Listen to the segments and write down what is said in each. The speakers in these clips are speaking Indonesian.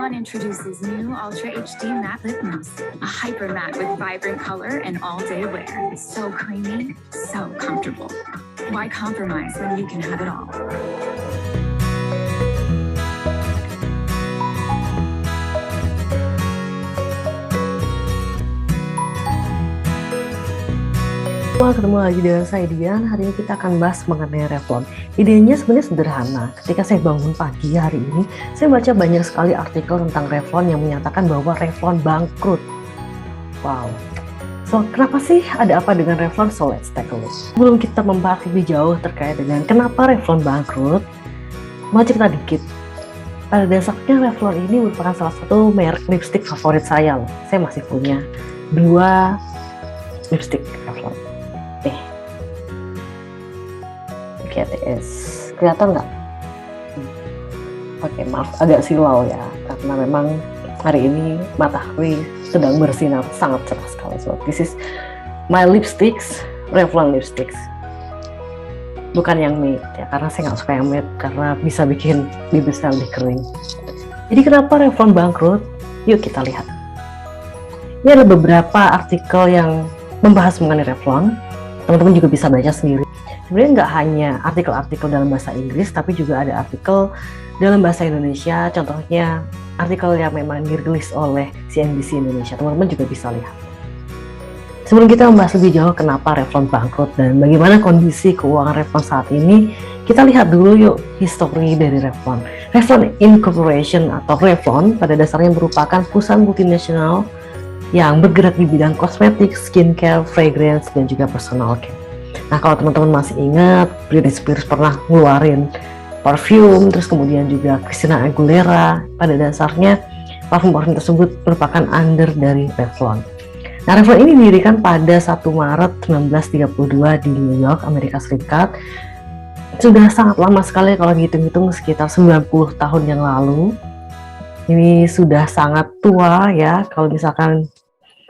Revlon introduces new Ultra HD Matte Lip Gloss, a hyper matte with vibrant color and all-day wear. So creamy, so comfortable. Why compromise when you can have it all? Ketemu lagi dengan saya Dian. Hari ini kita akan bahas mengenai Revlon. Idenya sebenarnya sederhana. Ketika saya bangun pagi hari ini, saya baca banyak sekali artikel tentang Revlon yang menyatakan bahwa Revlon bangkrut. Wow. So, kenapa sih? Ada apa dengan Revlon? So, let's take a look. Sebelum kita membahas lebih jauh terkait dengan kenapa Revlon bangkrut, mau cerita dikit. Pada dasarnya Revlon ini merupakan salah satu merek lipstick favorit saya. Saya masih punya 2 lipstick Revlon. GTS kelihatan nggak? Oke, maaf agak silau ya, karena memang hari ini matahari sedang bersinar sangat cerah sekali. So this is my lipsticks, Revlon lipsticks, bukan yang matte ya, karena saya nggak suka yang matte karena bisa bikin bibir saya lebih kering. Jadi kenapa Revlon bangkrut? Yuk kita lihat. Ini ada beberapa artikel yang membahas mengenai Revlon. Teman-teman juga bisa baca sendiri. Sebenarnya nggak hanya artikel-artikel dalam bahasa Inggris, tapi juga ada artikel dalam bahasa Indonesia. Contohnya artikel yang memang dirilis oleh CNBC Indonesia. Teman-teman juga bisa lihat. Sebelum kita membahas lebih jauh kenapa Revlon bangkrut dan bagaimana kondisi keuangan Revlon saat ini, kita lihat dulu yuk histori dari Revlon. Revlon Incorporation atau Revlon pada dasarnya merupakan perusahaan multinasional yang bergerak di bidang kosmetik, skincare, fragrance, dan juga personal care. Nah, kalau teman-teman masih ingat, Britney Spears pernah ngeluarin parfum, terus kemudian juga Christina Aguilera. Pada dasarnya, parfum-parfum tersebut merupakan under dari Revlon. Nah, Revlon ini didirikan pada 1 Maret 1932 di New York, Amerika Serikat. Sudah sangat lama sekali kalau dihitung-hitung, sekitar 90 tahun yang lalu. Ini sudah sangat tua ya, kalau misalkan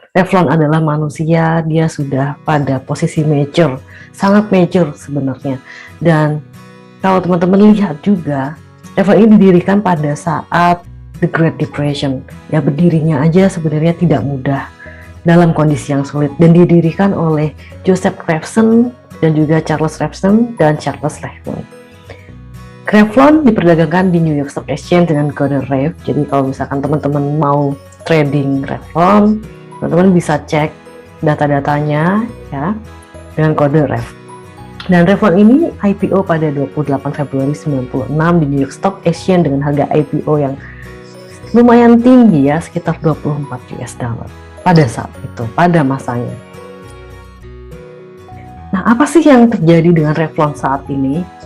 Revlon adalah manusia, dia sudah pada posisi mature, sangat mature sebenarnya. Dan kalau teman-teman lihat juga, Revlon ini didirikan pada saat The Great Depression. Ya, berdirinya aja sebenarnya tidak mudah dalam kondisi yang sulit. Dan didirikan oleh Joseph Revson dan juga Charles Revson dan Charles Revlon. Revlon diperdagangkan di New York Stock Exchange dengan kode REV. Jadi kalau misalkan teman-teman mau trading Revlon, teman-teman bisa cek data-datanya ya dengan kode REV. Dan Revlon ini IPO pada 28 Februari 96 di New York Stock Exchange dengan harga IPO yang lumayan tinggi ya, sekitar 24 US dollar pada saat itu, pada masanya. Nah, apa sih yang terjadi dengan Revlon saat ini?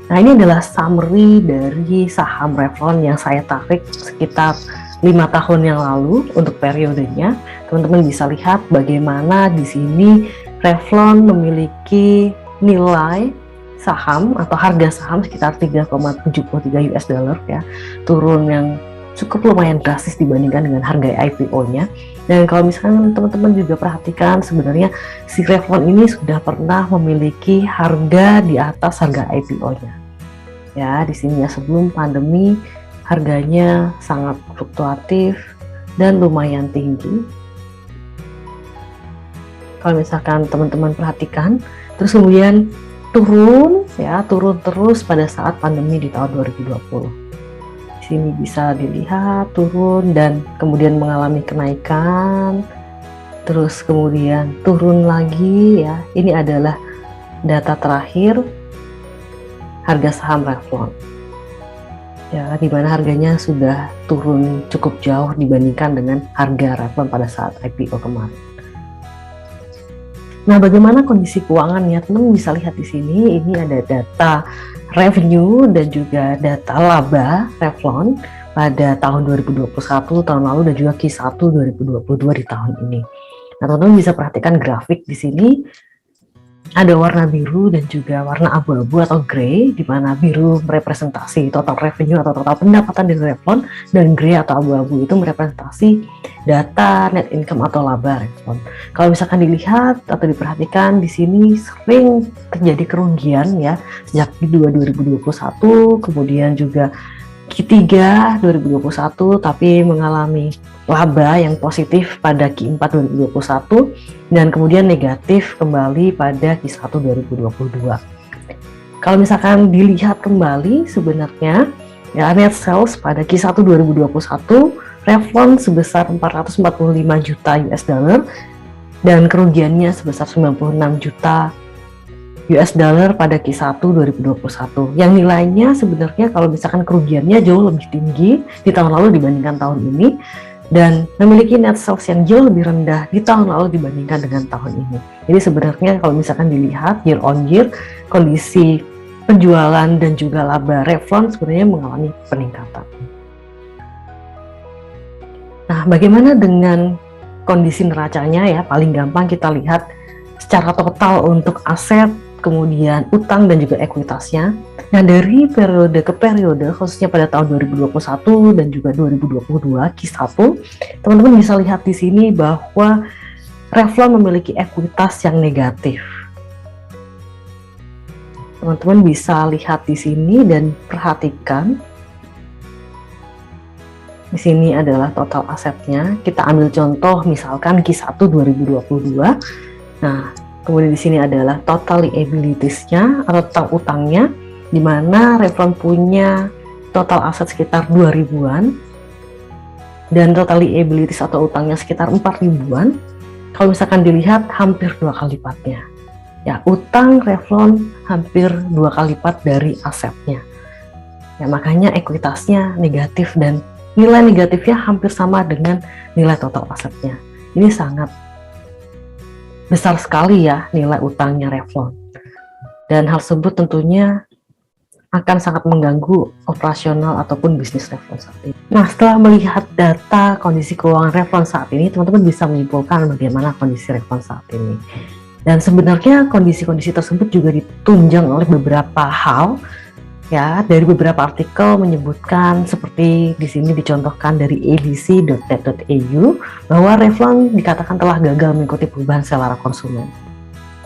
Nah, ini adalah summary dari saham Revlon yang saya tarik sekitar 5 tahun yang lalu untuk periodenya. Teman-teman bisa lihat bagaimana di sini Revlon memiliki nilai saham atau harga saham sekitar 3,73 US dollar ya. Turun yang cukup lumayan drastis dibandingkan dengan harga IPO-nya. Dan kalau misalkan teman-teman juga perhatikan, sebenarnya si Revlon ini sudah pernah memiliki harga di atas harga IPO-nya. Ya, di sini ya, sebelum pandemi harganya sangat fluktuatif dan lumayan tinggi. Kalau misalkan teman-teman perhatikan, terus kemudian turun ya, turun terus pada saat pandemi di tahun 2020. Di sini bisa dilihat turun dan kemudian mengalami kenaikan, terus kemudian turun lagi ya. Ini adalah data terakhir harga saham Revlon ya, di mana harganya sudah turun cukup jauh dibandingkan dengan harga Revlon pada saat IPO kemarin. Nah, bagaimana kondisi keuangannya? Teman bisa lihat di sini, ini ada data revenue dan juga data laba Revlon pada tahun 2021 tahun lalu dan juga Q1 2022 di tahun ini. Nah, teman-teman bisa perhatikan grafik di sini. ada warna biru dan juga warna abu-abu atau grey, di mana biru merepresentasi total revenue atau total pendapatan dari Revlon, dan grey atau abu-abu itu merepresentasi data net income atau laba Revlon. Kalau misalkan dilihat atau diperhatikan di sini sering terjadi kerugian ya sejak Q2 2021, kemudian juga Q3 2021, tapi mengalami laba yang positif pada Q4 2021 dan kemudian negatif kembali pada Q1 2022. Kalau misalkan dilihat kembali sebenarnya ya net sales pada Q1 2021 Revlon sebesar 445 juta US dollar dan kerugiannya sebesar 96 juta US dollar pada Q1 2021 yang nilainya sebenarnya kalau misalkan kerugiannya jauh lebih tinggi di tahun lalu dibandingkan tahun ini dan memiliki net sales yang jauh lebih rendah di tahun lalu dibandingkan dengan tahun ini. Jadi sebenarnya kalau misalkan dilihat year on year kondisi penjualan dan juga laba Revlon sebenarnya mengalami peningkatan. Nah, bagaimana dengan kondisi neracanya ya? Paling gampang kita lihat secara total untuk aset, kemudian utang dan juga ekuitasnya. Nah, dari periode ke periode, khususnya pada tahun 2021 dan juga 2022 Q1, teman-teman bisa lihat di sini bahwa Revlon memiliki ekuitas yang negatif. Teman-teman bisa lihat di sini dan perhatikan. Di sini adalah total asetnya. Kita ambil contoh misalkan Q1 2022. Nah, kemudian di sini adalah total liabilities-nya atau total utangnya, di mana Revlon punya total aset sekitar 2.000-an dan total liabilities atau utangnya sekitar 4.000-an. Kalau misalkan dilihat hampir 2 kali lipatnya. Ya, utang Revlon hampir 2 kali lipat dari asetnya. Ya, makanya ekuitasnya negatif dan nilai negatifnya hampir sama dengan nilai total asetnya. Ini sangat besar sekali ya nilai utangnya Revlon, dan hal tersebut tentunya akan sangat mengganggu operasional ataupun bisnis Revlon saat ini. Nah, setelah melihat data kondisi keuangan Revlon saat ini, teman-teman bisa menyimpulkan bagaimana kondisi Revlon saat ini. Dan sebenarnya kondisi-kondisi tersebut juga ditunjang oleh beberapa hal ya, dari beberapa artikel menyebutkan seperti di sini dicontohkan dari abc.net.eu bahwa Revlon dikatakan telah gagal mengikuti perubahan selera konsumen.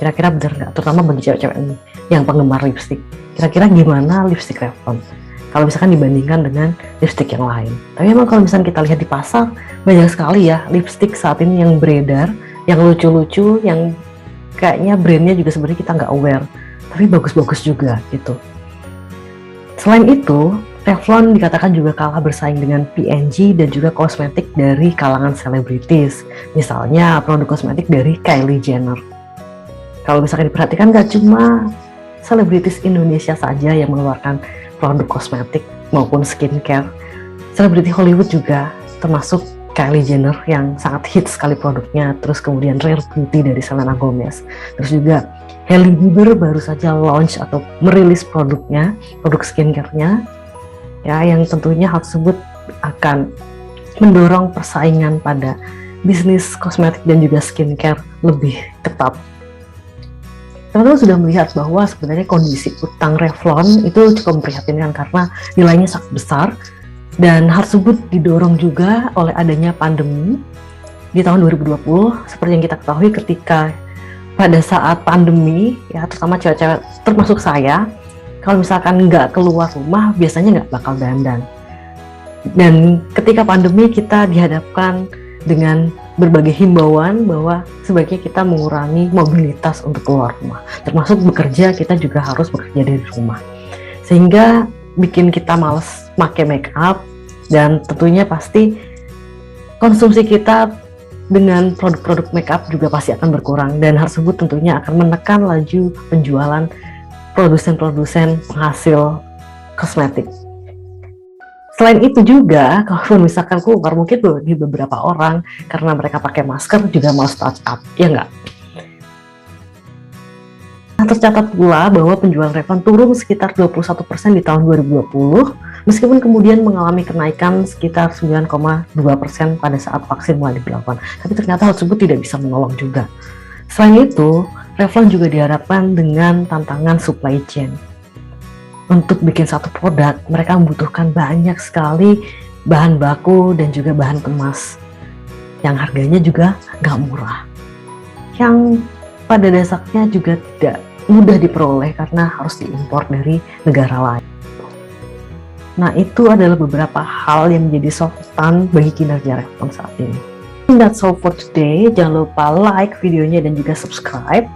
Kira-kira benar nggak? Terutama bagi cewek-cewek ini yang penggemar lipstick. Kira-kira gimana lipstick Revlon kalau misalkan dibandingkan dengan lipstick yang lain? Tapi memang kalau misalkan kita lihat di pasar banyak sekali ya lipstick saat ini yang beredar, yang lucu-lucu, yang kayaknya brandnya juga sebenarnya kita nggak aware, tapi bagus-bagus juga gitu. Selain itu, Revlon dikatakan juga kalah bersaing dengan P&G dan juga kosmetik dari kalangan selebritis. Misalnya produk kosmetik dari Kylie Jenner. Kalau misalkan diperhatikan gak cuma selebritis Indonesia saja yang mengeluarkan produk kosmetik maupun skincare. Selebriti Hollywood juga termasuk Kylie Jenner yang sangat hits sekali produknya. Terus kemudian Rare Beauty dari Selena Gomez. Terus juga Hailey Bieber baru saja launch atau merilis produknya, produk skincare-nya, ya, yang tentunya hal tersebut akan mendorong persaingan pada bisnis kosmetik dan juga skincare lebih ketat. Teman-teman sudah melihat bahwa sebenarnya kondisi utang Revlon itu cukup memprihatinkan karena nilainya sangat besar, dan hal tersebut didorong juga oleh adanya pandemi di tahun 2020, seperti yang kita ketahui ketika pada saat pandemi, ya terutama cewek-cewek termasuk saya, kalau misalkan nggak keluar rumah biasanya nggak bakal dandan. Dan ketika pandemi kita dihadapkan dengan berbagai himbauan bahwa sebaiknya kita mengurangi mobilitas untuk keluar rumah, termasuk bekerja, kita juga harus bekerja dari rumah, sehingga bikin kita males pakai make up, dan tentunya pasti konsumsi kita dengan produk-produk makeup juga pasti akan berkurang, dan hal tersebut tentunya akan menekan laju penjualan produsen-produsen penghasil kosmetik. Selain itu juga, kalau misalkan keluar mungkin bagi beberapa orang karena mereka pakai masker juga malas touch up, ya nggak? Nah, tercatat pula bahwa penjualan Revlon turun sekitar 21% di tahun 2020, meskipun kemudian mengalami kenaikan sekitar 9,2% pada saat vaksin mulai diberlakukan. Tapi ternyata hal tersebut tidak bisa menolong juga. Selain itu, Revlon juga dihadapkan dengan tantangan supply chain. Untuk bikin satu produk, mereka membutuhkan banyak sekali bahan baku dan juga bahan kemas yang harganya juga nggak murah, yang pada dasarnya juga tidak mudah diperoleh karena harus diimpor dari negara lain. Nah, itu adalah beberapa hal yang menjadi sorotan bagi kinerja Revlon saat ini. That's all for today. Jangan lupa like videonya dan juga subscribe,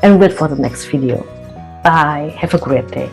and wait for the next video. Bye, have a great day.